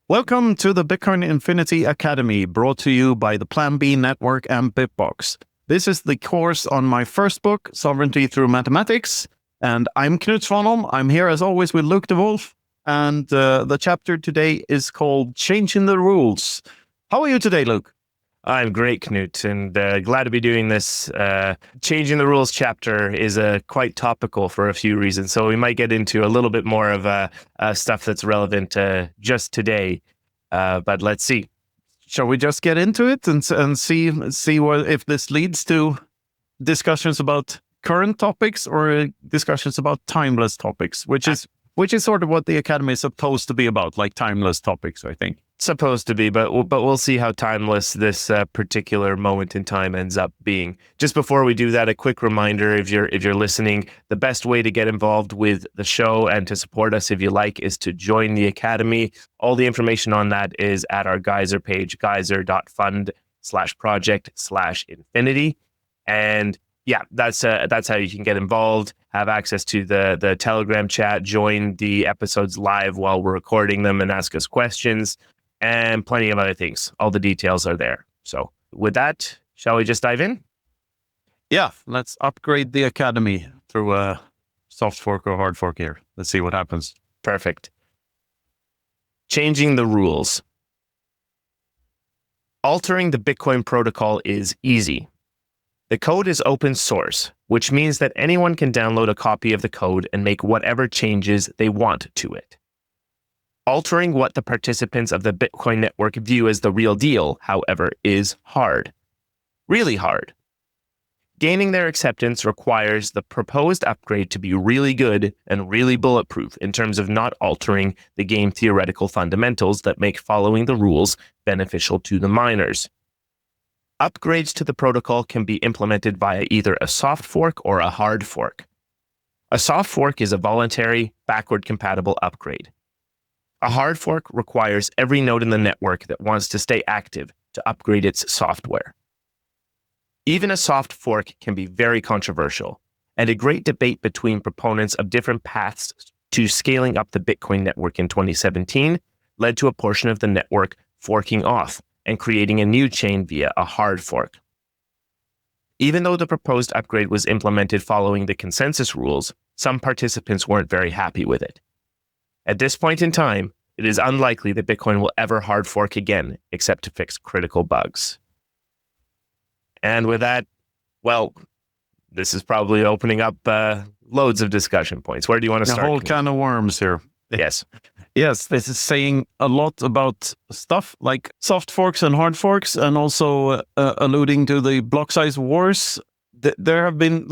Welcome to the Bitcoin Infinity Academy, brought to you by the Plan B Network and Bitbox. This is the course on my first book, Sovereignty Through Mathematics, and I'm Knut. I'm here as always with Luke de Wolf, and the chapter today is called Changing the Rules. How are you today, Luke? I'm great, Knut, and glad to be doing this. Changing the Rules chapter is quite topical for a few reasons, so we might get into a little bit more of stuff that's relevant just today. But let's see. Shall we just get into it and see what if this leads to discussions about current topics or discussions about timeless topics, which is sort of what the Academy is supposed to be about, like timeless topics, I think. Supposed to be, but we'll see how timeless this particular moment in time ends up being. Just before we do that, a quick reminder: if you're listening, the best way to get involved with the show and to support us, if you like, is to join the Academy. All the information on that is at our Geyser page, geyser.fund/project/infinity, and yeah, that's how you can get involved, have access to the Telegram chat, join the episodes live while we're recording them, and ask us questions. And plenty of other things. All the details are there. So with that, shall we just dive in? Yeah, let's upgrade the Academy through a soft fork or hard fork here. Let's see what happens. Perfect. Changing the rules. Altering the Bitcoin protocol is easy. The code is open source, which means that anyone can download a copy of the code and make whatever changes they want to it. Altering what the participants of the Bitcoin network view as the real deal, however, is hard. Really hard. Gaining their acceptance requires the proposed upgrade to be really good and really bulletproof in terms of not altering the game theoretical fundamentals that make following the rules beneficial to the miners. Upgrades to the protocol can be implemented via either a soft fork or a hard fork. A soft fork is a voluntary, backward-compatible upgrade. A hard fork requires every node in the network that wants to stay active to upgrade its software. Even a soft fork can be very controversial, and a great debate between proponents of different paths to scaling up the Bitcoin network in 2017 led to a portion of the network forking off and creating a new chain via a hard fork. Even though the proposed upgrade was implemented following the consensus rules, some participants weren't very happy with it. At this point in time, it is unlikely that Bitcoin will ever hard fork again, except to fix critical bugs. And with that, well, this is probably opening up loads of discussion points. Where do you want to start? A whole can of worms here. Yes. Yes, this is saying a lot about stuff like soft forks and hard forks, and also alluding to the block size wars. There have been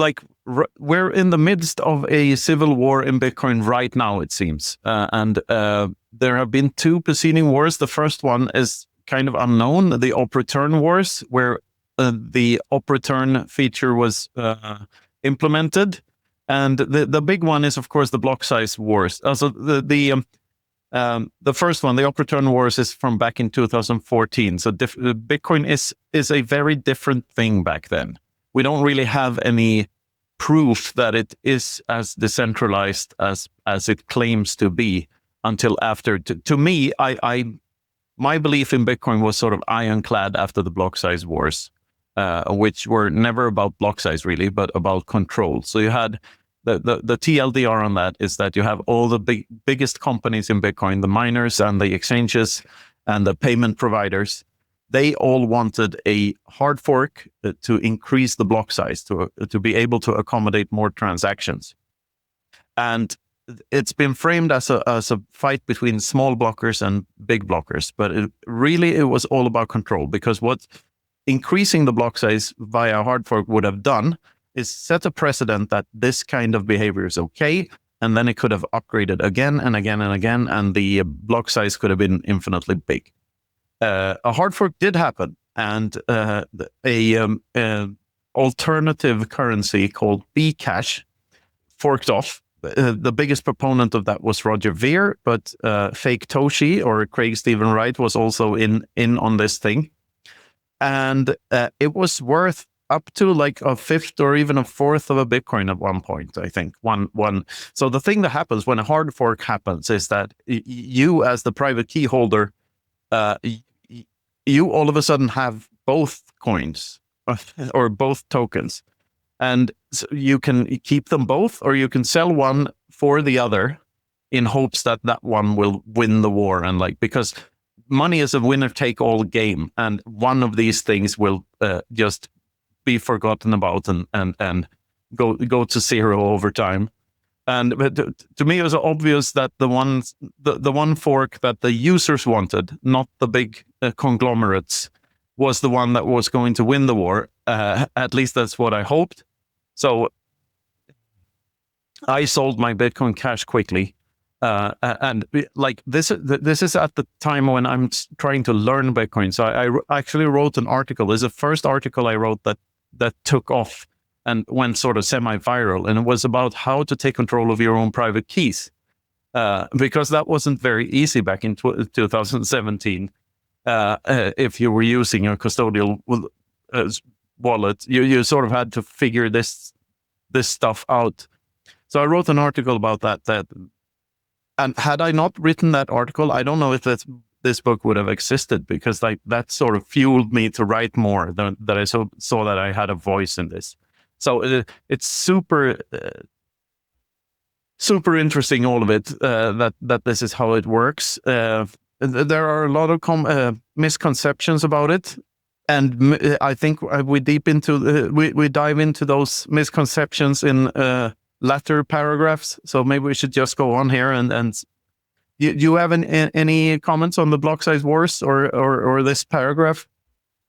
we're in the midst of a civil war in Bitcoin right now, it seems. And there have been two preceding wars. The first one is kind of unknown, the op return wars, where the op return feature was implemented. And the big one is, of course, the block size wars. Also, the first one, the op return wars, is from back in 2014. So Bitcoin is a very different thing back then. We don't really have any proof that it is as decentralized as it claims to be until after. To me, my belief in Bitcoin was sort of ironclad after the block size wars, which were never about block size really, but about control. So you had the TLDR on that is that you have all the biggest companies in Bitcoin, the miners and the exchanges and the payment providers. They all wanted a hard fork to increase the block size, to be able to accommodate more transactions. And it's been framed as a fight between small blockers and big blockers, but it was all about control, because what increasing the block size via a hard fork would have done is set a precedent that this kind of behavior is okay, and then it could have upgraded again and again and again, and the block size could have been infinitely big. A hard fork did happen, and alternative currency called Bcash forked off. The biggest proponent of that was Roger Ver, but fake Toshi, or Craig Stephen Wright, was also in on this thing. And it was worth up to like a fifth or even a fourth of a Bitcoin at one point, I think. So the thing that happens when a hard fork happens is that you, as the private key holder, you all of a sudden have both coins or both tokens, and so you can keep them both, or you can sell one for the other in hopes that that one will win the war. And like, because money is a winner take all game, and one of these things will just be forgotten about and go to zero over time. And but to me, it was obvious that the one fork that the users wanted, not the big conglomerates, was the one that was going to win the war. At least that's what I hoped. So I sold my Bitcoin Cash quickly. And like this is at the time when I'm trying to learn Bitcoin. So I actually wrote an article. It's the first article I wrote that took off and went sort of semi-viral, and it was about how to take control of your own private keys, because that wasn't very easy back in 2017. If you were using a custodial wallet, you sort of had to figure this stuff out. So I wrote an article about that. And had I not written that article, I don't know if this book would have existed, because like that sort of fueled me to write more. That I saw that I had a voice in this. So it's super interesting, all of it. That this is how it works. There are a lot of misconceptions about it, and I think we dive into those misconceptions in latter paragraphs. So maybe we should just go on here and you have any comments on the block size wars or this paragraph?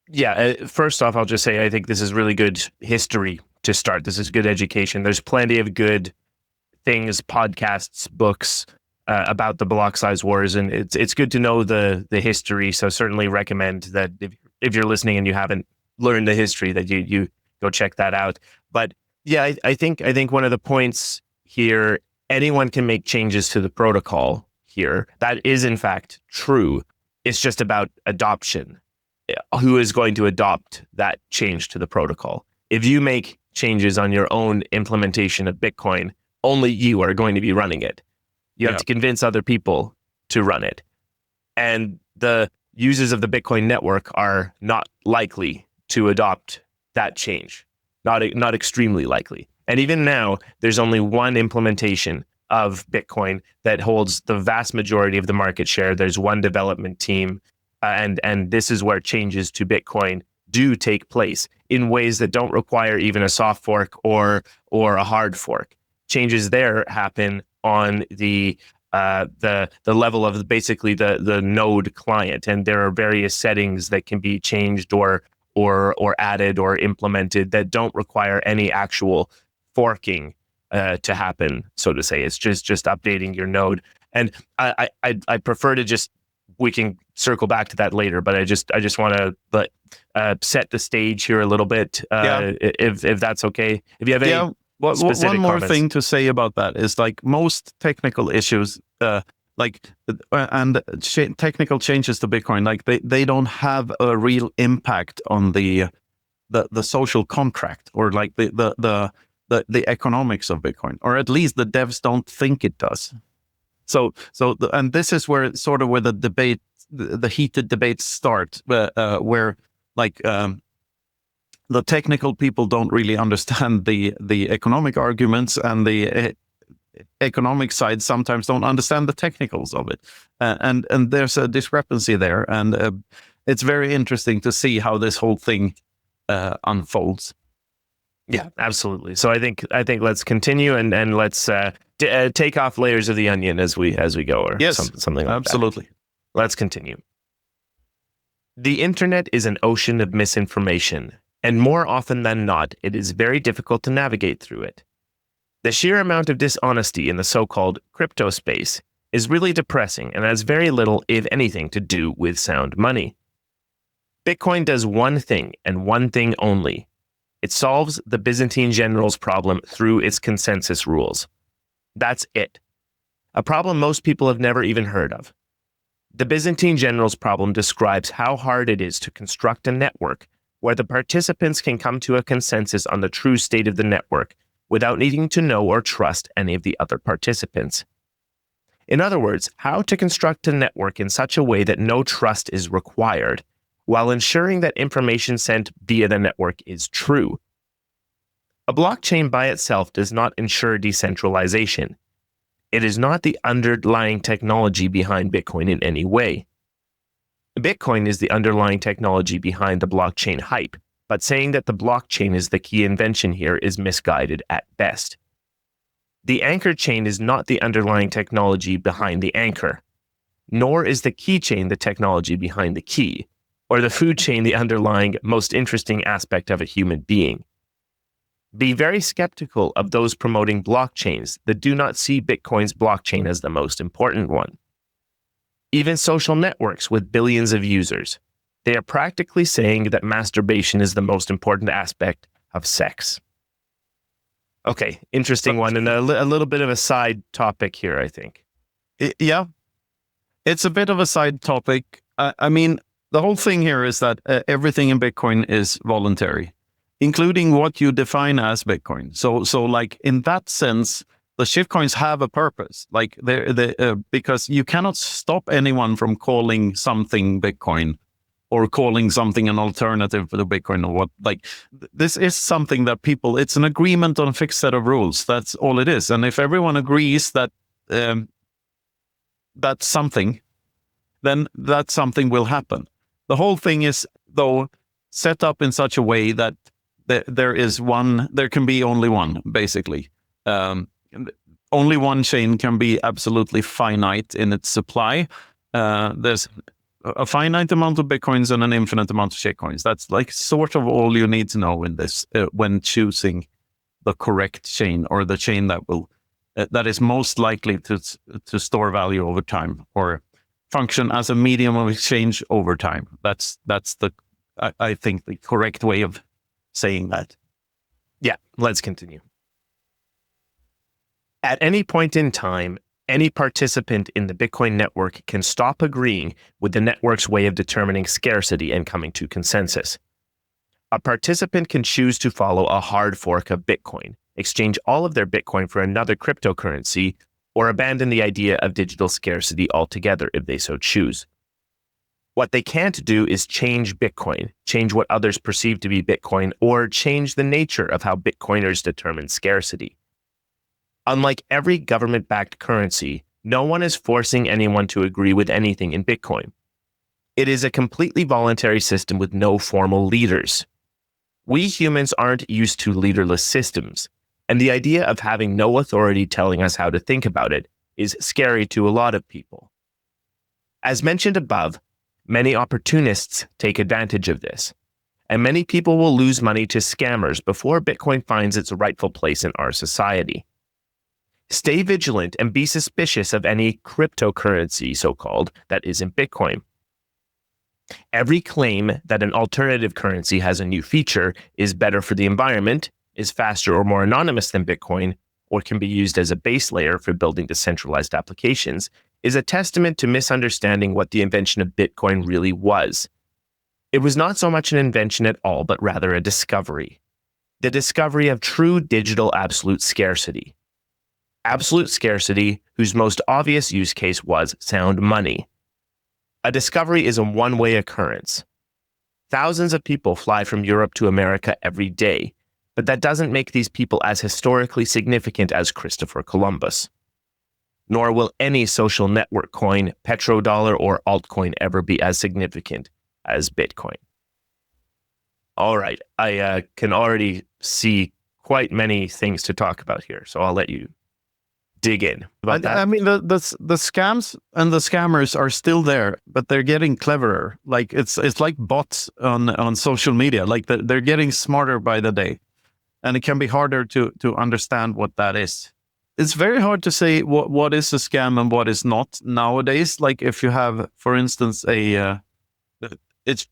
Yeah, first off, I'll just say I think this is really good history to start. This is good education. There's plenty of good things, podcasts, books about the block size wars, and it's good to know the history. So certainly recommend that if you're listening and you haven't learned the history, that you go check that out. But yeah, I think one of the points here, anyone can make changes to the protocol here. That is in fact true. It's just about adoption. Who is going to adopt that change to the protocol? If you make changes on your own implementation of Bitcoin, only you are going to be running it. You have to convince other people to run it. And the users of the Bitcoin network are not likely to adopt that change. Not extremely likely. And even now, there's only one implementation of Bitcoin that holds the vast majority of the market share. There's one development team, and this is where changes to Bitcoin do take place in ways that don't require even a soft fork or a hard fork. Changes there happen on the level of basically the node client, and there are various settings that can be changed or added or implemented that don't require any actual forking to happen, so to say. It's just updating your node. And I prefer to just, we can circle back to that later, but I just want to set the stage here a little bit, if that's okay. If you have any specific one more comments. thing to say about that is, like, most technical issues, technical changes to Bitcoin, like they don't have a real impact on the social contract, or like the economics of Bitcoin, or at least the devs don't think it does. And this is where the heated debates start, where like the technical people don't really understand the economic arguments, and the economic side sometimes don't understand the technicals of it, and there's a discrepancy there, and it's very interesting to see how this whole thing unfolds. Yeah, absolutely. So I think let's continue and let's take off layers of the onion as we go, or something like absolutely. that. Let's continue. The internet is an ocean of misinformation, and more often than not, it is very difficult to navigate through it. The sheer amount of dishonesty in the so-called crypto space is really depressing and has very little, if anything, to do with sound money. Bitcoin does one thing and one thing only. It solves the Byzantine generals' problem through its consensus rules. That's it. A problem most people have never even heard of. The Byzantine generals' problem describes how hard it is to construct a network where the participants can come to a consensus on the true state of the network without needing to know or trust any of the other participants. In other words, how to construct a network in such a way that no trust is required, while ensuring that information sent via the network is true. A blockchain by itself does not ensure decentralization. It is not the underlying technology behind Bitcoin in any way. Bitcoin is the underlying technology behind the blockchain hype, but saying that the blockchain is the key invention here is misguided at best. The anchor chain is not the underlying technology behind the anchor, nor is the keychain the technology behind the key, or the food chain the underlying most interesting aspect of a human being. Be very skeptical of those promoting blockchains that do not see Bitcoin's blockchain as the most important one. Even social networks with billions of users, they are practically saying that masturbation is the most important aspect of sex. Okay, interesting one, and a little bit of a side topic here, I think. Yeah, it's a bit of a side topic. I mean, the whole thing here is that everything in Bitcoin is voluntary, including what you define as Bitcoin. So like in that sense, the shitcoins have a purpose. Like because you cannot stop anyone from calling something Bitcoin or calling something an alternative to Bitcoin or what. Like this is something that people. It's an agreement on a fixed set of rules. That's all it is. And if everyone agrees that that's something, then that something will happen. The whole thing is though set up in such a way that there can be only one, basically. Only one chain can be absolutely finite in its supply. There's a finite amount of Bitcoins and an infinite amount of shitcoins. That's like sort of all you need to know in this when choosing the correct chain or the chain that will that is most likely to store value over time or function as a medium of exchange over time. That's the I think the correct way of saying that. Yeah, let's continue. At any point in time, any participant in the Bitcoin network can stop agreeing with the network's way of determining scarcity and coming to consensus. A participant can choose to follow a hard fork of Bitcoin, exchange all of their Bitcoin for another cryptocurrency, or abandon the idea of digital scarcity altogether if they so choose. What they can't do is change Bitcoin, change what others perceive to be Bitcoin, or change the nature of how Bitcoiners determine scarcity. Unlike every government-backed currency, no one is forcing anyone to agree with anything in Bitcoin. It is a completely voluntary system with no formal leaders. We humans aren't used to leaderless systems, and the idea of having no authority telling us how to think about it is scary to a lot of people. As mentioned above, many opportunists take advantage of this, and many people will lose money to scammers before Bitcoin finds its rightful place in our society. Stay vigilant and be suspicious of any cryptocurrency, so-called, that isn't Bitcoin. Every claim that an alternative currency has a new feature, is better for the environment, is faster or more anonymous than Bitcoin, or can be used as a base layer for building decentralized applications, is a testament to misunderstanding what the invention of Bitcoin really was. It was not so much an invention at all, but rather a discovery. The discovery of true digital absolute scarcity. Absolute scarcity, whose most obvious use case was sound money. A discovery is a one-way occurrence. Thousands of people fly from Europe to America every day, but that doesn't make these people as historically significant as Christopher Columbus. Nor will any social network coin, petrodollar, or altcoin ever be as significant as Bitcoin. All right, I can already see quite many things to talk about here, so I'll let you dig in about that. I mean, the scams and the scammers are still there, but they're getting cleverer. Like it's like bots on social media. Like they're getting smarter by the day, and it can be harder to understand what that is. It's very hard to say what is a scam and what is not nowadays. Like if you have, for instance, it's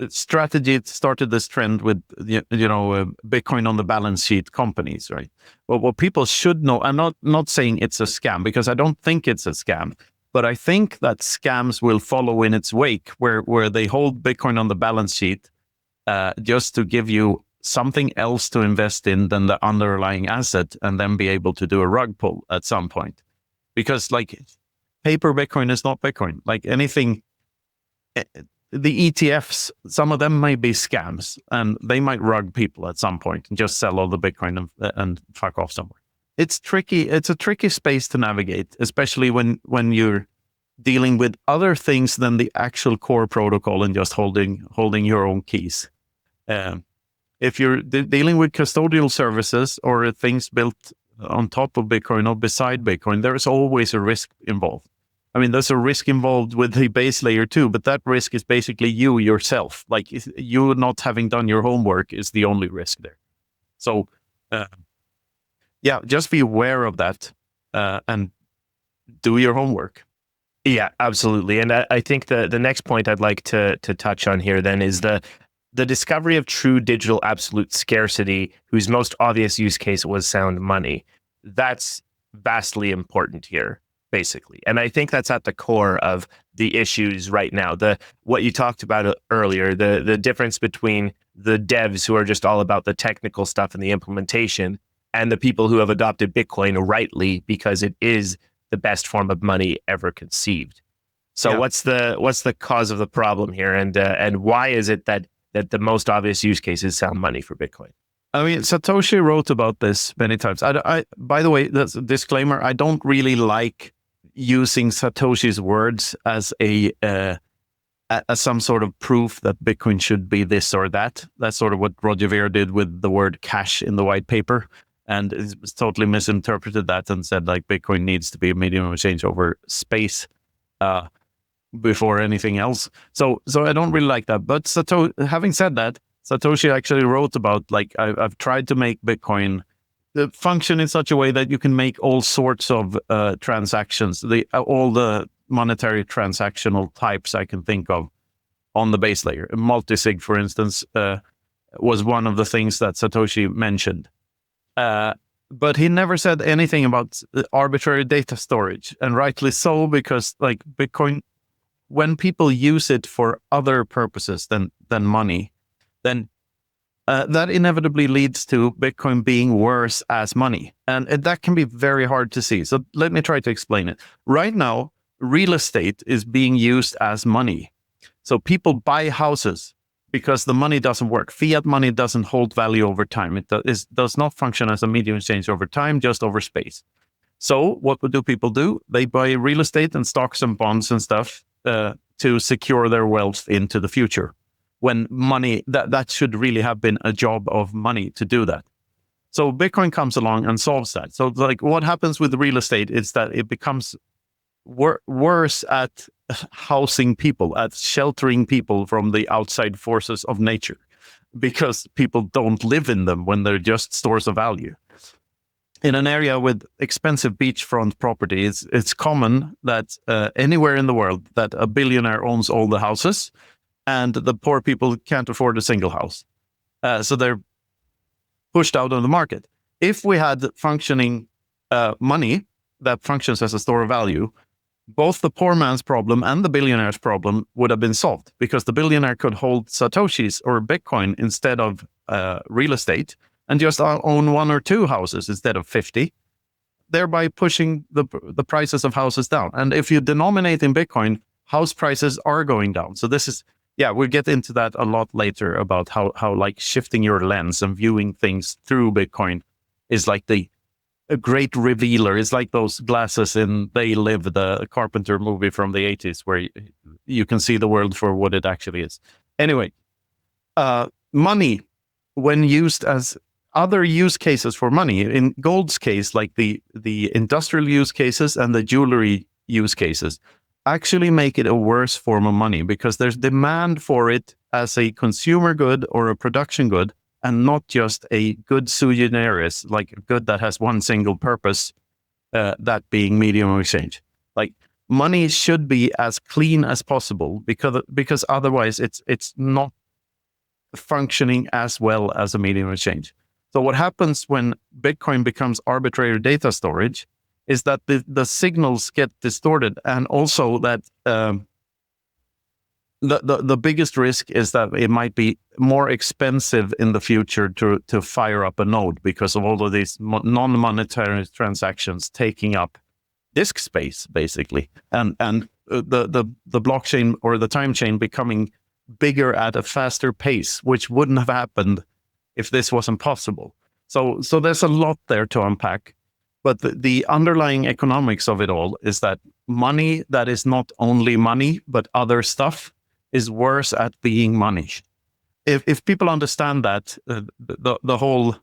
strategy. It started this trend with Bitcoin on the balance sheet companies, right? But what people should know, I'm not saying it's a scam because I don't think it's a scam, but I think that scams will follow in its wake, where they hold Bitcoin on the balance sheet just to give you something else to invest in than the underlying asset, and then be able to do a rug pull at some point. because like paper Bitcoin is not Bitcoin. Like anything, the ETFs, some of them may be scams, and they might rug people at some point and just sell all the Bitcoin and fuck off somewhere. It's tricky. It's a tricky space to navigate, especially when you're dealing with other things than the actual core protocol and just holding your own keys. If you're dealing with custodial services or things built on top of Bitcoin or beside Bitcoin, there is always a risk involved. I mean, there's a risk involved with the base layer too, but that risk is basically you yourself. Like you not having done your homework is the only risk there. So, yeah, just be aware of that and do your homework. Yeah, absolutely. And I think the next point I'd like to touch on here then is the discovery of true digital absolute scarcity, whose most obvious use case was sound money. That's vastly important here, basically. And I think that's at the core of the issues right now. What you talked about earlier, the difference between the devs who are just all about the technical stuff and the implementation, and the people who have adopted Bitcoin rightly because it is the best form of money ever conceived. So Yeah. what's the cause of the problem here, and why is it that the most obvious use case is sound money for Bitcoin? I mean, Satoshi wrote about this many times. I by the way, that's a disclaimer. I don't really like using Satoshi's words as as some sort of proof that Bitcoin should be this or that. That's sort of what Roger Ver did with the word cash in the white paper. And it was totally misinterpreted that and said like Bitcoin needs to be a medium of exchange over space before anything else. So I don't really like that. But having said that, Satoshi actually wrote about like I've tried to make Bitcoin function in such a way that you can make all sorts of transactions, all the monetary transactional types I can think of on the base layer. Multisig, for instance, was one of the things that Satoshi mentioned. But he never said anything about arbitrary data storage, and rightly so, because like Bitcoin, when people use it for other purposes than money, then that inevitably leads to Bitcoin being worse as money, and that can be very hard to see. So let me try to explain it. Right now, real estate is being used as money. So people buy houses because the money doesn't work. Fiat money doesn't hold value over time. It does not function as a medium exchange over time, just over space. So what do people do? They buy real estate and stocks and bonds and stuff to secure their wealth into the future. When money, that should really have been a job of money to do that. So Bitcoin comes along and solves that. So like what happens with real estate is that it becomes worse at housing people, at sheltering people from the outside forces of nature, because people don't live in them when they're just stores of value. In an area with expensive beachfront property, it's common that anywhere in the world that a billionaire owns all the houses and the poor people can't afford a single house. So they're pushed out of the market. If we had functioning money that functions as a store of value, both the poor man's problem and the billionaire's problem would have been solved, because the billionaire could hold Satoshis or Bitcoin instead of real estate and just own one or two houses instead of 50, thereby pushing the prices of houses down. And if you denominate in Bitcoin, house prices are going down. So this is, we'll get into that a lot later about how like shifting your lens and viewing things through Bitcoin is like a great revealer. It's like those glasses in They Live, the Carpenter movie from the 80s, where you can see the world for what it actually is. Anyway, money, when used as other use cases for money, in gold's case, like the industrial use cases and the jewelry use cases, actually make it a worse form of money, because there's demand for it as a consumer good or a production good, and not just a good sui generis, like a good that has one single purpose, that being medium of exchange. Like money should be as clean as possible, because otherwise it's not functioning as well as a medium of exchange. So what happens when Bitcoin becomes arbitrary data storage is that the signals get distorted, and also that the biggest risk is that it might be more expensive in the future to fire up a node, because of all of these non-monetary transactions taking up disk space, basically, and the blockchain or the time chain becoming bigger at a faster pace, which wouldn't have happened if this wasn't possible. So there's a lot there to unpack. But the underlying economics of it all is that money that is not only money, but other stuff is worse at being money. If people understand that, the whole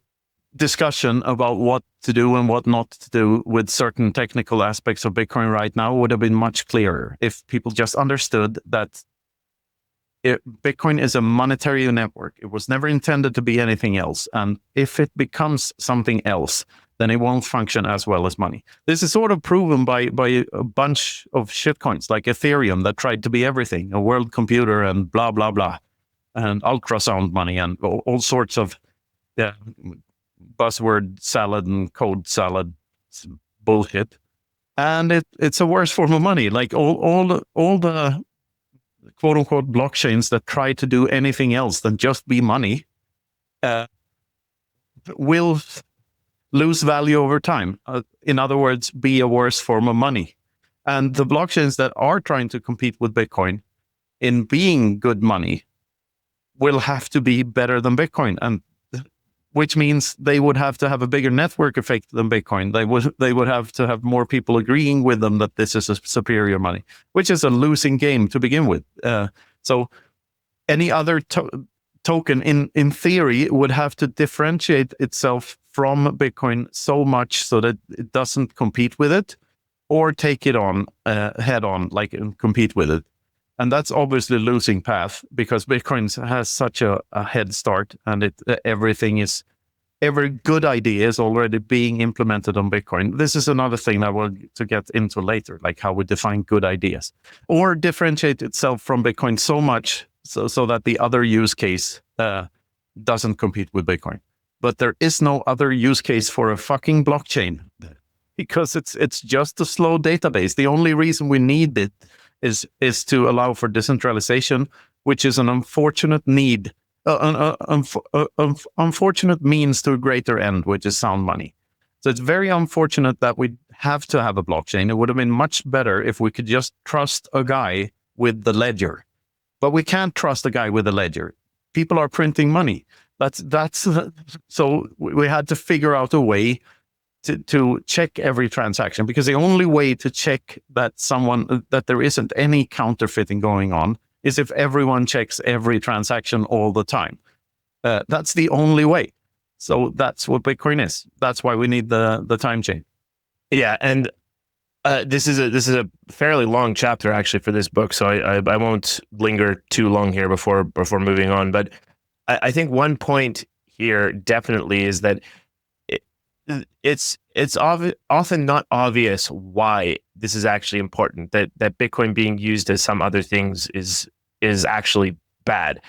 discussion about what to do and what not to do with certain technical aspects of Bitcoin right now would have been much clearer if people just understood that Bitcoin is a monetary network. It was never intended to be anything else. And if it becomes something else, then it won't function as well as money. This is sort of proven by a bunch of shitcoins like Ethereum that tried to be everything, a world computer and blah, blah, blah, and ultrasound money and all sorts of buzzword salad and code salad bullshit. And it's a worse form of money. Like all the quote unquote blockchains that try to do anything else than just be money will lose value over time. In other words, be a worse form of money. And the blockchains that are trying to compete with Bitcoin in being good money will have to be better than Bitcoin, and which means they would have to have a bigger network effect than Bitcoin. They would have to have more people agreeing with them that this is a superior money, which is a losing game to begin with. So any other token, in theory, would have to differentiate itself from Bitcoin so much so that it doesn't compete with it, or take it on head on, like, and compete with it. And that's obviously a losing path because Bitcoin has such a head start, and every good idea is already being implemented on Bitcoin. This is another thing I want to get into later, like how we define good ideas, or differentiate itself from Bitcoin so much so that the other use case doesn't compete with Bitcoin. But there is no other use case for a fucking blockchain because it's just a slow database. The only reason we need it is to allow for decentralization, which is an unfortunate need, unfortunate means to a greater end, which is sound money. So it's very unfortunate that we have to have a blockchain. It would have been much better if we could just trust a guy with the ledger, but we can't trust a guy with a ledger. People are printing money. That's so we had to figure out a way to check every transaction, because the only way to check that there isn't any counterfeiting going on is if everyone checks every transaction all the time. That's the only way. So that's what Bitcoin is. That's why we need the time chain. Yeah, and this is a fairly long chapter actually for this book, so I won't linger too long here before moving on. But I think one point here definitely is that it's often not obvious why this is actually important, that Bitcoin being used as some other things is actually bad.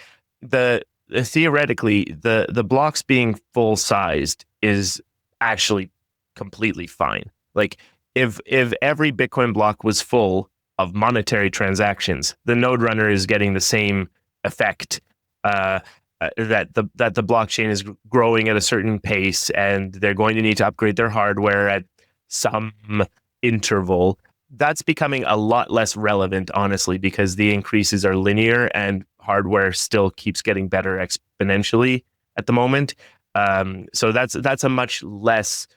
Theoretically, the blocks being full sized is actually completely fine. Like if every Bitcoin block was full of monetary transactions, the node runner is getting the same effect, that the blockchain is growing at a certain pace, and they're going to need to upgrade their hardware at some interval. That's becoming a lot less relevant, honestly, because the increases are linear and hardware still keeps getting better exponentially at the moment. So that's a much less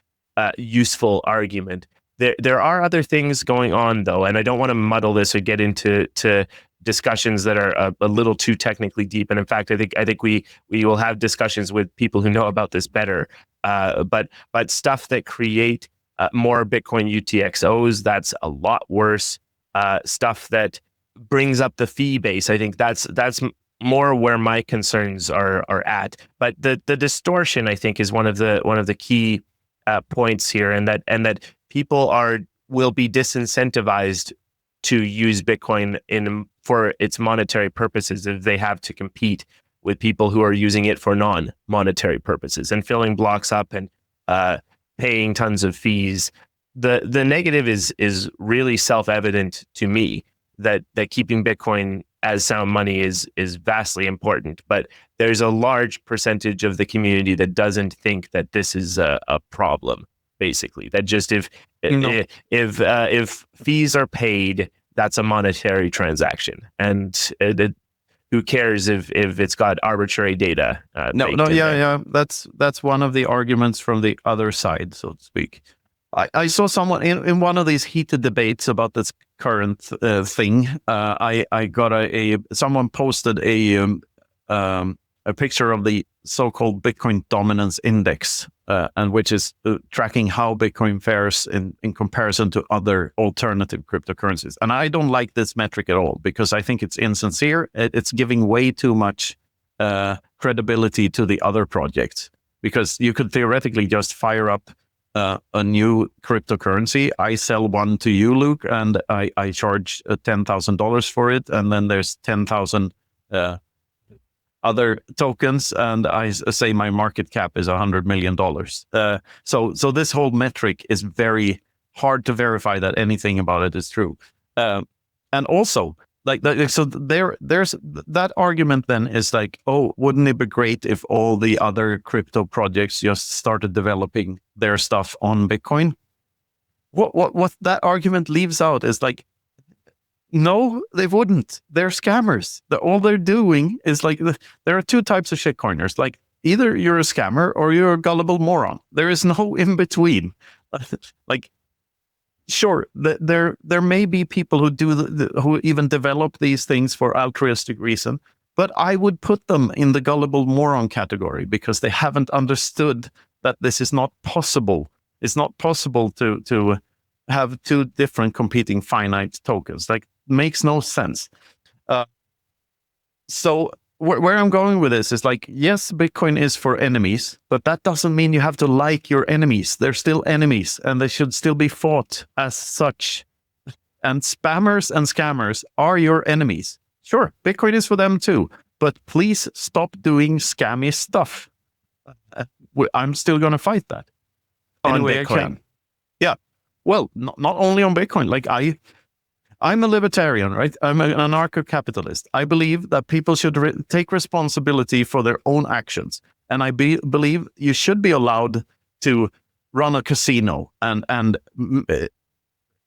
useful argument. There are other things going on, though, and I don't want to muddle this or get into discussions that are a little too technically deep. And in fact, I think we will have discussions with people who know about this better. But stuff that create more Bitcoin UTXOs, that's a lot worse. Stuff that brings up the fee base, I think that's more where my concerns are at. But the distortion, I think, is one of the key points here, and that people will be disincentivized to use Bitcoin for its monetary purposes if they have to compete with people who are using it for non-monetary purposes and filling blocks up and paying tons of fees. The negative is really self-evident to me, that keeping Bitcoin as sound money is vastly important. But there's a large percentage of the community that doesn't think that this is a problem, basically. That just No. If fees are paid, that's a monetary transaction, and who cares if it's got arbitrary data? Yeah. That's one of the arguments from the other side, so to speak. I saw someone in one of these heated debates about this current thing. I got someone posted a picture of the so-called Bitcoin dominance index, and which is tracking how Bitcoin fares in comparison to other alternative cryptocurrencies. And I don't like this metric at all because I think it's insincere. It's giving way too much credibility to the other projects, because you could theoretically just fire up a new cryptocurrency. I sell one to you, Luke, and I charge $10,000 for it, and then there's 10,000 other tokens, and I say my market cap is $100 million. So this whole metric is very hard to verify that anything about it is true. And also, so there's that argument then is like, oh, wouldn't it be great if all the other crypto projects just started developing their stuff on Bitcoin? What that argument leaves out is like, no, they wouldn't. They're scammers. All they're doing is like, there are two types of shitcoiners. Like, either you're a scammer or you're a gullible moron. There is no in between. Like, sure, there may be people who who even develop these things for altruistic reason, but I would put them in the gullible moron category because they haven't understood that this is not possible. It's not possible to have two different competing finite tokens. Like, makes no sense. So where I'm going with this is like, yes, Bitcoin is for enemies, but that doesn't mean you have to like your enemies. They're still enemies, and they should still be fought as such. And spammers and scammers are your enemies. Sure, Bitcoin is for them too, but please stop doing scammy stuff. I'm still going to fight that. Anyway, I can. Yeah. Well, not only on Bitcoin. Like, I'm a libertarian, right? I'm an anarcho-capitalist. I believe that people should take responsibility for their own actions. And I believe you should be allowed to run a casino and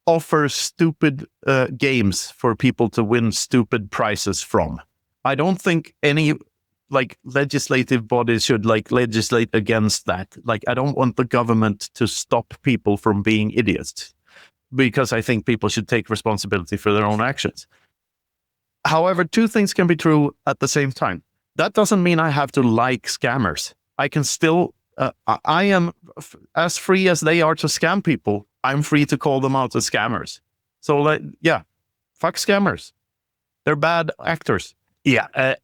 offer stupid games for people to win stupid prizes from. I don't think any legislative bodies should legislate against that. Like, I don't want the government to stop people from being idiots, because I think people should take responsibility for their own actions. However, two things can be true at the same time. That doesn't mean I have to like scammers. I can still, I am as free as they are to scam people. I'm free to call them out as scammers. So fuck scammers. They're bad actors. Yeah.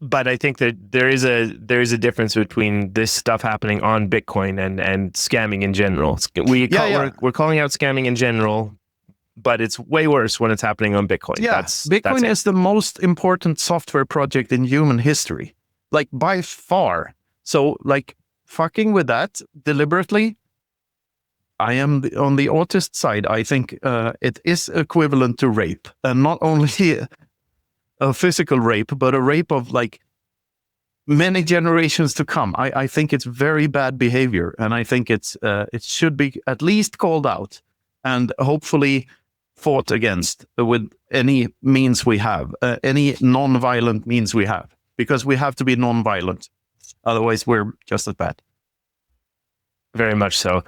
But I think that there is a difference between this stuff happening on Bitcoin and scamming in general. We're calling out scamming in general, but it's way worse when it's happening on Bitcoin. Yeah, Bitcoin is the most important software project in human history, like by far. So fucking with that deliberately, I am on the autist side. I think it is equivalent to rape, and not only a physical rape, but a rape of many generations to come. I think it's very bad behavior, and I think it should be at least called out and hopefully fought against with any means we have, any non-violent means we have, because we have to be non-violent. Otherwise, we're just as bad. Very much so.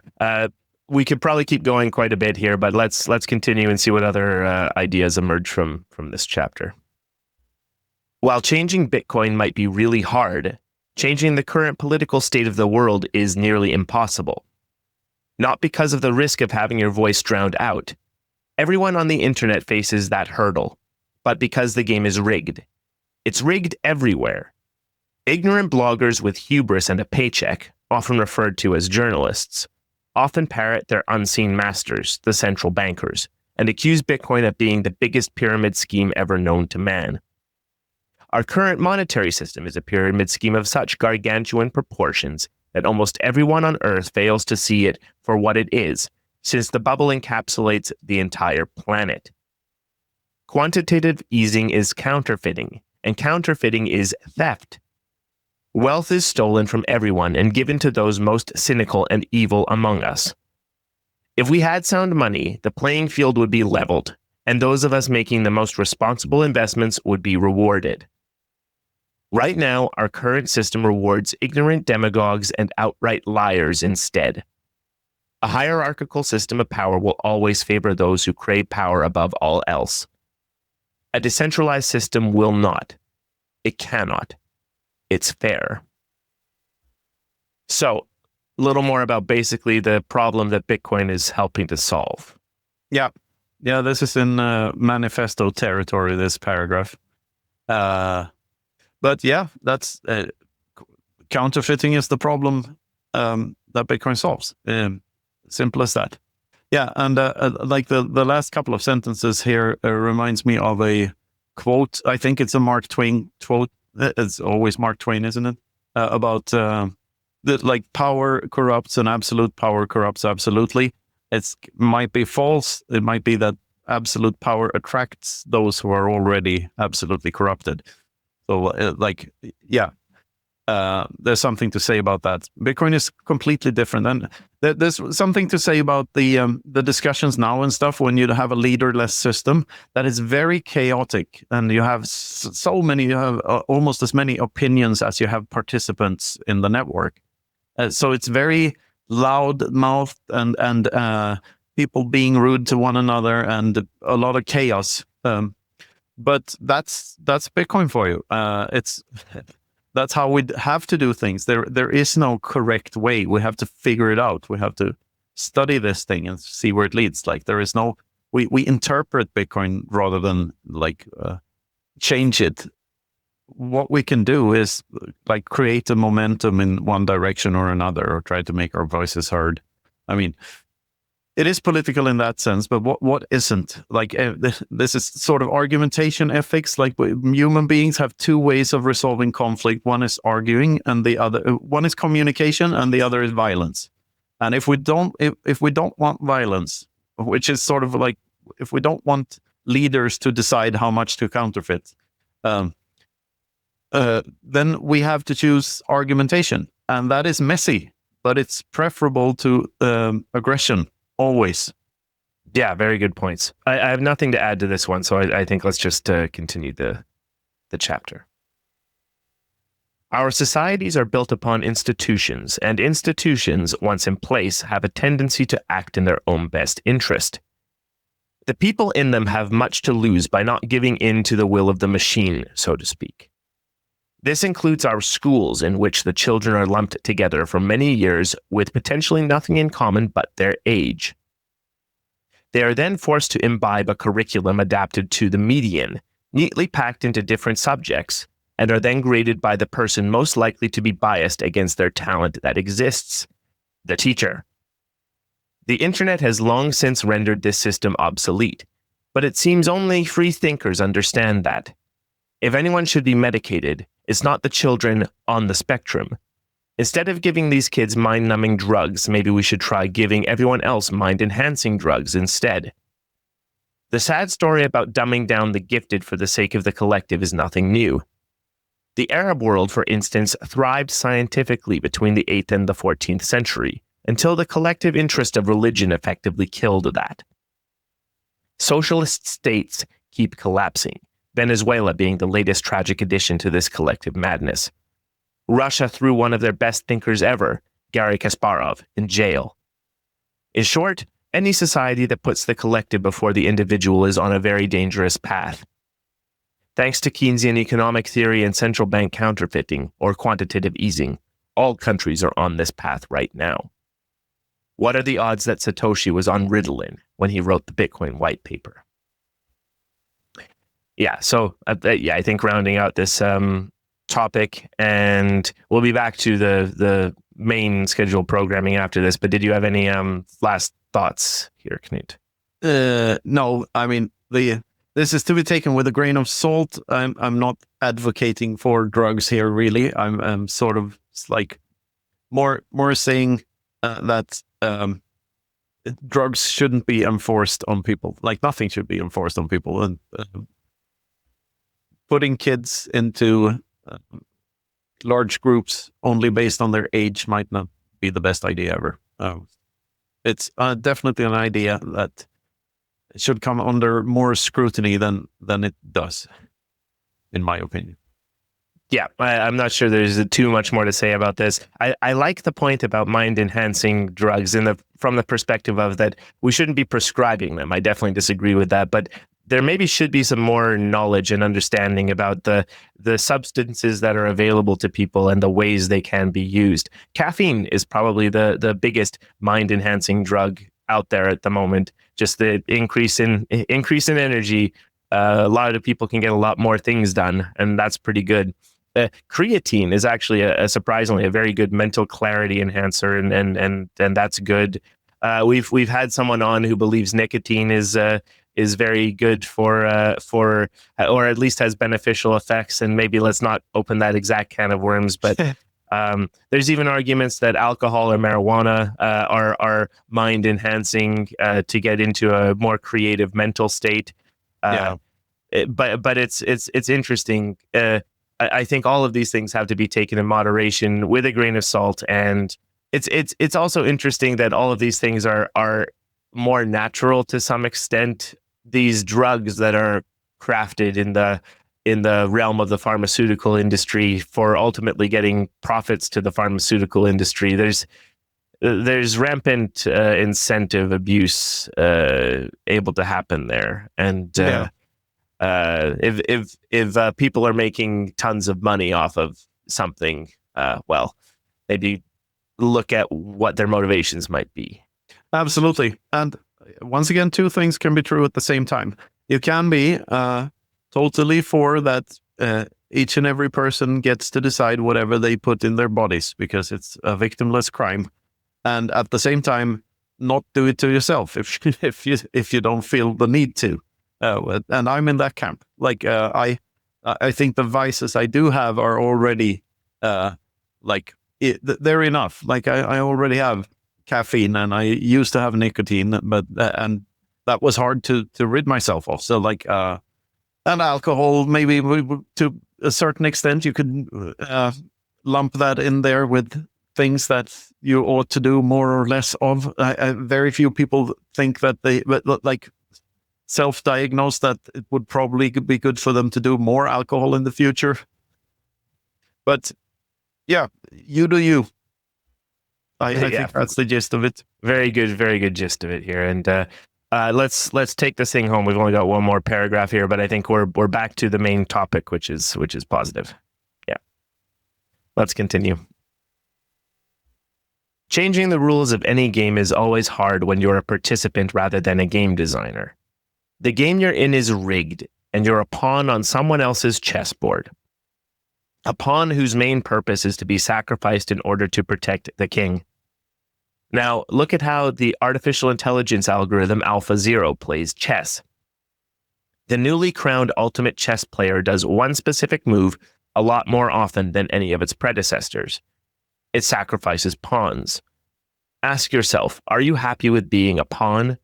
We could probably keep going quite a bit here, but let's continue and see what other ideas emerge from this chapter. While changing Bitcoin might be really hard, changing the current political state of the world is nearly impossible. Not because of the risk of having your voice drowned out. Everyone on the internet faces that hurdle, but because the game is rigged. It's rigged everywhere. Ignorant bloggers with hubris and a paycheck, often referred to as journalists, often parrot their unseen masters, the central bankers, and accuse Bitcoin of being the biggest pyramid scheme ever known to man. Our current monetary system is a pyramid scheme of such gargantuan proportions that almost everyone on Earth fails to see it for what it is, since the bubble encapsulates the entire planet. Quantitative easing is counterfeiting, and counterfeiting is theft. Wealth is stolen from everyone and given to those most cynical and evil among us. If we had sound money, the playing field would be leveled, and those of us making the most responsible investments would be rewarded. Right now, our current system rewards ignorant demagogues and outright liars instead. A hierarchical system of power will always favor those who crave power above all else. A decentralized system will not. It cannot. It's fair. So, a little more about basically the problem that Bitcoin is helping to solve. Yeah, this is in manifesto territory, this paragraph. But yeah, that's counterfeiting is the problem that Bitcoin solves. Simple as that. Yeah, and like the last couple of sentences here reminds me of a quote. I think it's a Mark Twain quote. It's always Mark Twain, isn't it? About that, like, power corrupts and absolute power corrupts absolutely. It might be false. It might be that absolute power attracts those who are already absolutely corrupted. So, there's something to say about that. Bitcoin is completely different, and there's something to say about the discussions now and stuff. When you have a leaderless system that is very chaotic, and you have you have almost as many opinions as you have participants in the network. So it's very loud-mouthed and people being rude to one another and a lot of chaos. But that's Bitcoin for you. That's how we have to do things. There is no correct way. We have to figure it out. We have to study this thing and see where it leads. Like, there is no, we interpret Bitcoin rather than change it. What we can do is like create a momentum in one direction or another, or try to make our voices heard. I mean, it is political in that sense, but what isn't? Like, this is sort of argumentation ethics. Like, human beings have two ways of resolving conflict. One is arguing, and the other one is communication, and the other is violence. And if we don't want violence, which is sort of like, if we don't want leaders to decide how much to counterfeit, then we have to choose argumentation, and that is messy, but it's preferable to aggression. Always. Yeah, very good points. I have nothing to add to this one, so I think let's just continue the chapter. Our societies are built upon institutions, and institutions, once in place, have a tendency to act in their own best interest. The people in them have much to lose by not giving in to the will of the machine, so to speak. This includes our schools, in which the children are lumped together for many years with potentially nothing in common but their age. They are then forced to imbibe a curriculum adapted to the median, neatly packed into different subjects, and are then graded by the person most likely to be biased against their talent that exists, the teacher. The internet has long since rendered this system obsolete, but it seems only free thinkers understand that. If anyone should be medicated, it's not the children on the spectrum. Instead of giving these kids mind-numbing drugs, maybe we should try giving everyone else mind-enhancing drugs instead. The sad story about dumbing down the gifted for the sake of the collective is nothing new. The Arab world, for instance, thrived scientifically between the 8th and the 14th century, until the collective interest of religion effectively killed that. Socialist states keep collapsing, Venezuela being the latest tragic addition to this collective madness. Russia threw one of their best thinkers ever, Garry Kasparov, in jail. In short, any society that puts the collective before the individual is on a very dangerous path. Thanks to Keynesian economic theory and central bank counterfeiting, or quantitative easing, all countries are on this path right now. What are the odds that Satoshi was on Ritalin when he wrote the Bitcoin white paper? Yeah, so I think rounding out this topic, and we'll be back to the main scheduled programming after this, but did you have any last thoughts here, Knut? No, I mean, this is to be taken with a grain of salt. I'm not advocating for drugs here, really. I'm sort of like more saying that drugs shouldn't be enforced on people. Like, nothing should be enforced on people, and putting kids into large groups only based on their age might not be the best idea ever. it's definitely an idea that should come under more scrutiny than it does, in my opinion. Yeah, I'm not sure there's too much more to say about this. I like the point about mind-enhancing drugs from the perspective of that we shouldn't be prescribing them. I definitely disagree with that, but there maybe should be some more knowledge and understanding about the substances that are available to people and the ways they can be used. Caffeine is probably the biggest mind-enhancing drug out there at the moment. Just the increase in energy. A lot of people can get a lot more things done, and that's pretty good. Creatine is actually a surprisingly a very good mental clarity enhancer, and that's good. We've had someone on who believes nicotine is very good for or at least has beneficial effects. And maybe let's not open that exact can of worms, but there's even arguments that alcohol or marijuana are mind enhancing to get into a more creative mental state. But it's interesting. I think all of these things have to be taken in moderation with a grain of salt, and it's also interesting that all of these things are more natural to some extent. These drugs that are crafted in the realm of the pharmaceutical industry for ultimately getting profits to the pharmaceutical industry. There's rampant incentive abuse able to happen there, and if people are making tons of money off of something, well, maybe look at what their motivations might be. Absolutely. And once again, two things can be true at the same time. You can be totally for that each and every person gets to decide whatever they put in their bodies because it's a victimless crime, and at the same time not do it to yourself if you don't feel the need to. And I'm in that camp. Like I think the vices I do have are already they're enough. Like I already have caffeine, and I used to have nicotine, but and that was hard to rid myself of. So like and alcohol, maybe to a certain extent, you could lump that in there with things that you ought to do more or less of. Very few people think that like self-diagnose that it would probably be good for them to do more alcohol in the future. But yeah, you do you. I think that's the gist of it. Very good gist of it here. And let's take this thing home. We've only got one more paragraph here, but I think we're back to the main topic, which is positive. Yeah. Let's continue. Changing the rules of any game is always hard when you're a participant rather than a game designer. The game you're in is rigged, and you're a pawn on someone else's chessboard. A pawn whose main purpose is to be sacrificed in order to protect the king. Now, look at how the artificial intelligence algorithm AlphaZero plays chess. The newly crowned ultimate chess player does one specific move a lot more often than any of its predecessors. It sacrifices pawns. Ask yourself, are you happy with being a pawn?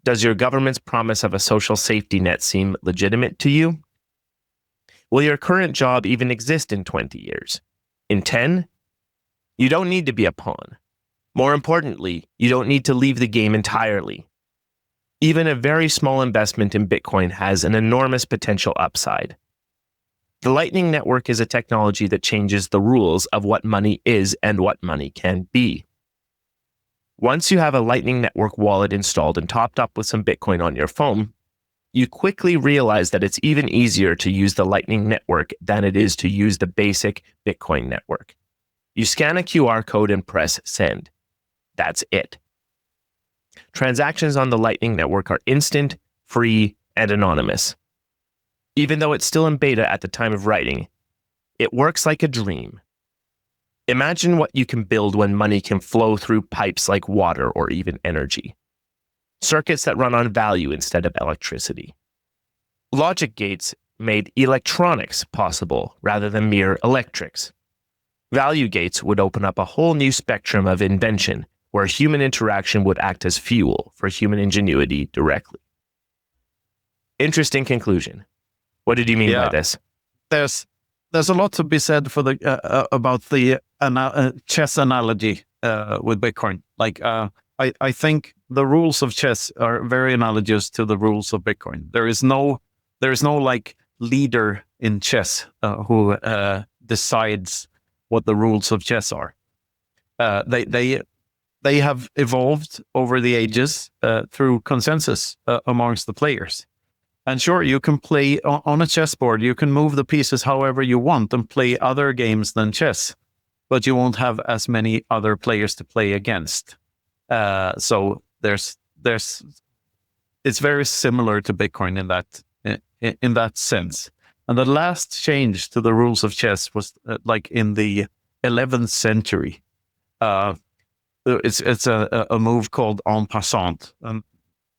Does your government's promise of a social safety net seem legitimate to you? Will your current job even exist in 20 years? In 10? You don't need to be a pawn. More importantly, you don't need to leave the game entirely. Even a very small investment in Bitcoin has an enormous potential upside. The Lightning Network is a technology that changes the rules of what money is and what money can be. Once you have a Lightning Network wallet installed and topped up with some Bitcoin on your phone, you quickly realize that it's even easier to use the Lightning Network than it is to use the basic Bitcoin network. You scan a QR code and press send. That's it. Transactions on the Lightning Network are instant, free, and anonymous. Even though it's still in beta at the time of writing, it works like a dream. Imagine what you can build when money can flow through pipes like water or even energy. Circuits that run on value instead of electricity. Logic gates made electronics possible rather than mere electrics. Value gates would open up a whole new spectrum of invention where human interaction would act as fuel for human ingenuity directly. Interesting conclusion. What did you mean by this? There's a lot to be said for the about the chess analogy with Bitcoin. Like I think the rules of chess are very analogous to the rules of Bitcoin. There is no like leader in chess who decides what the rules of chess are. They have evolved over the ages through consensus amongst the players. And sure, you can play on a chessboard. You can move the pieces however you want and play other games than chess, but you won't have as many other players to play against. So it's very similar to Bitcoin in that sense. And the last change to the rules of chess was like in the 11th century. It's a move called en passant, and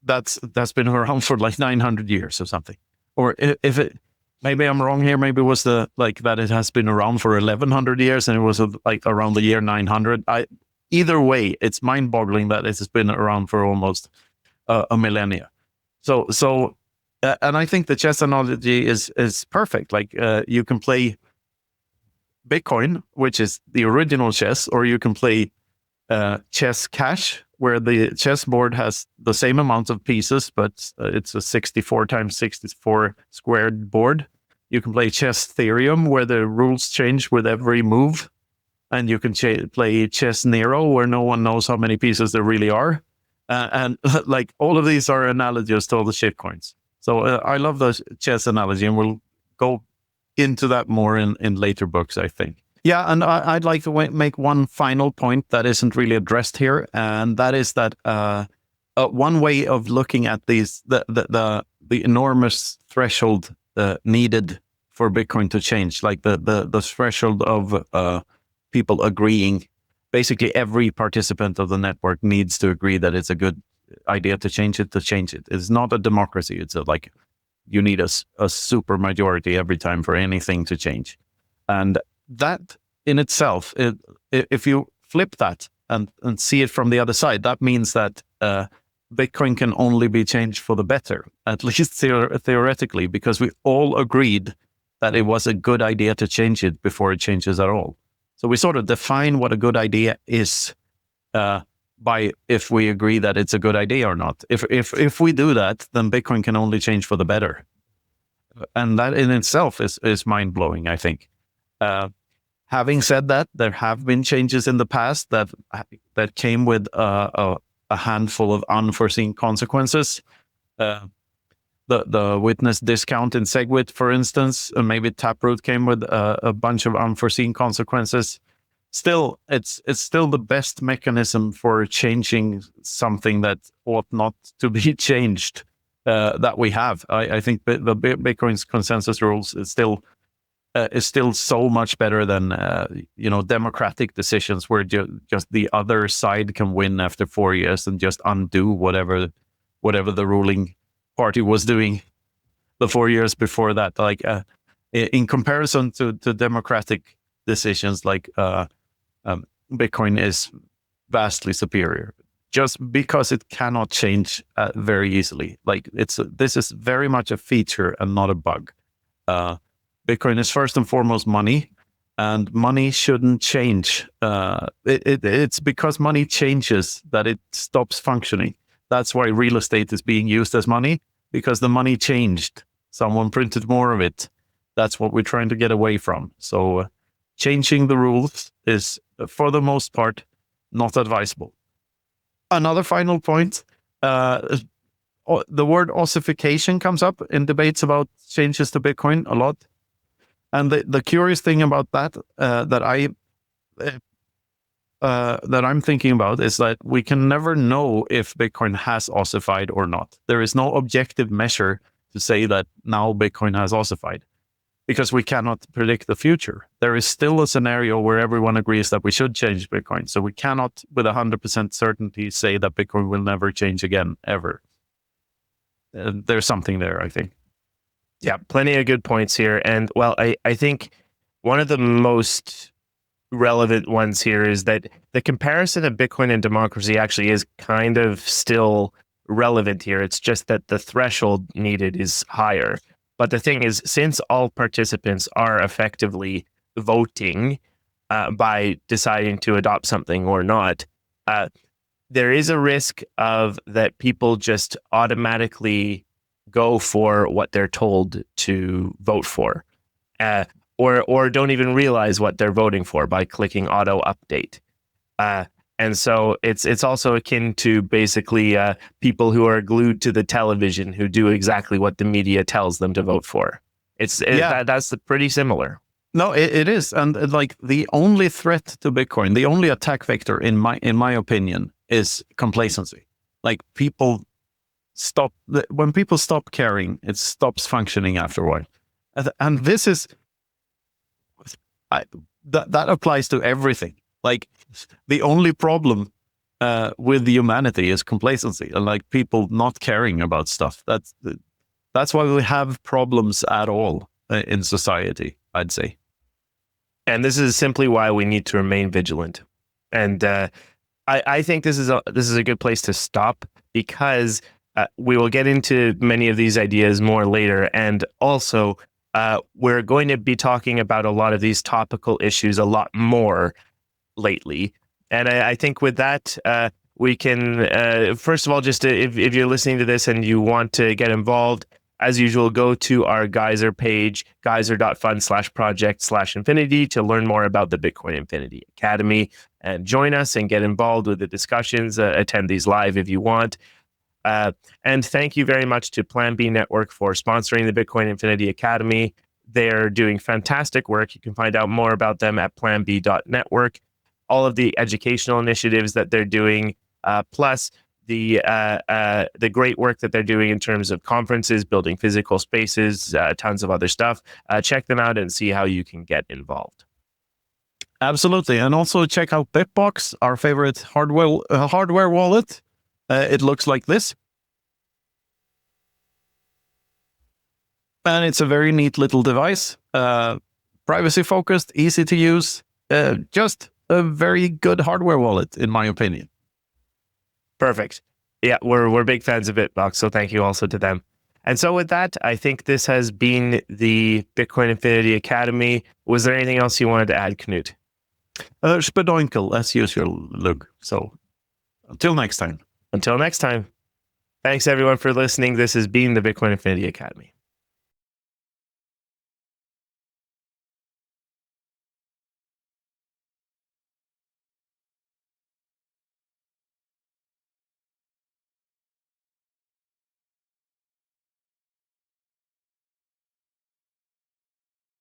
that's been around for like 900 years or something. Or if it, maybe I'm wrong here. Maybe it was that it has been around for 1100 years and it was like around the year 900. Either way, it's mind-boggling that it has been around for almost a millennia. So, and I think the chess analogy is perfect. Like you can play Bitcoin, which is the original chess, or you can play chess cash, where the chessboard has the same amount of pieces, but it's a 64 times 64 squared board. You can play chess Ethereum, where the rules change with every move. And you can play chess Nero, where no one knows how many pieces there really are. And like all of these are analogous to all the shitcoins. So I love the chess analogy, and we'll go into that more in later books, I think. Yeah, and I'd like to make one final point that isn't really addressed here, and that is that one way of looking at the enormous threshold needed for Bitcoin to change, like the threshold of people agreeing. Basically, every participant of the network needs to agree that it's a good idea to change it. It's not a democracy. It's like you need a super majority every time for anything to change. And that in itself, if you flip that and see it from the other side, that means that Bitcoin can only be changed for the better, at least theoretically, because we all agreed that it was a good idea to change it before it changes at all. So we sort of define what a good idea is by if we agree that it's a good idea or not. If we do that, then Bitcoin can only change for the better. And that in itself is mind-blowing, I think. Having said that, there have been changes in the past that came with a handful of unforeseen consequences. The witness discount in SegWit, for instance, maybe Taproot came with a bunch of unforeseen consequences. Still, it's still the best mechanism for changing something that ought not to be changed that we have. I think the Bitcoin's consensus rules is still so much better than democratic decisions where just the other side can win after 4 years and just undo whatever the ruling party was doing the 4 years before that. Like in comparison to democratic decisions, like Bitcoin is vastly superior, just because it cannot change very easily. Like this is very much a feature and not a bug. Bitcoin is first and foremost money, and money shouldn't change. It's because money changes that it stops functioning. That's why real estate is being used as money, because the money changed. Someone printed more of it. That's what we're trying to get away from. So changing the rules is, for the most part, not advisable. Another final point, the word ossification comes up in debates about changes to Bitcoin a lot. And the curious thing about that that I'm thinking about is that we can never know if Bitcoin has ossified or not. There is no objective measure to say that now Bitcoin has ossified, because we cannot predict the future. There is still a scenario where everyone agrees that we should change Bitcoin. So we cannot with 100% certainty say that Bitcoin will never change again, ever. There's something there, I think. Yeah, plenty of good points here. And well, I think one of the most relevant ones here is that the comparison of Bitcoin and democracy actually is kind of still relevant here. It's just that the threshold needed is higher. But the thing is, since all participants are effectively voting by deciding to adopt something or not, there is a risk of that people just automatically go for what they're told to vote for, or don't even realize what they're voting for by clicking auto update. And so it's also akin to basically people who are glued to the television who do exactly what the media tells them to vote for. That's pretty similar. No, it is, and like the only threat to Bitcoin, the only attack vector, in my opinion, is complacency. Like when people stop caring, it stops functioning after a while, and this is that applies to everything. Like the only problem with humanity is complacency, and like people not caring about stuff. That's why we have problems at all in society, I'd say. And this is simply why we need to remain vigilant. And I think this is a good place to stop, because we will get into many of these ideas more later. And also, we're going to be talking about a lot of these topical issues a lot more lately. And I think with that, we can, first of all, just if you're listening to this and you want to get involved, as usual, go to our Geyser page, geyser.fund/project/infinity, to learn more about the Bitcoin Infinity Academy and join us and get involved with the discussions. Attend these live if you want. And thank you very much to Plan B Network for sponsoring the Bitcoin Infinity Academy. They're doing fantastic work. You can find out more about them at planb.network. All of the educational initiatives that they're doing, plus the great work that they're doing in terms of conferences, building physical spaces, tons of other stuff. Check them out and see how you can get involved. Absolutely. And also check out Bitbox, our favorite hardware wallet. It looks like this. And it's a very neat little device. Privacy focused, easy to use. Just a very good hardware wallet, in my opinion. Perfect. Yeah, we're big fans of Bitbox, so thank you also to them. And so with that, I think this has been the Bitcoin Infinity Academy. Was there anything else you wanted to add, Knut? Spadoinkel, as usual, Luke. So until next time. Until next time. Thanks everyone for listening. This has been the Bitcoin Infinity Academy.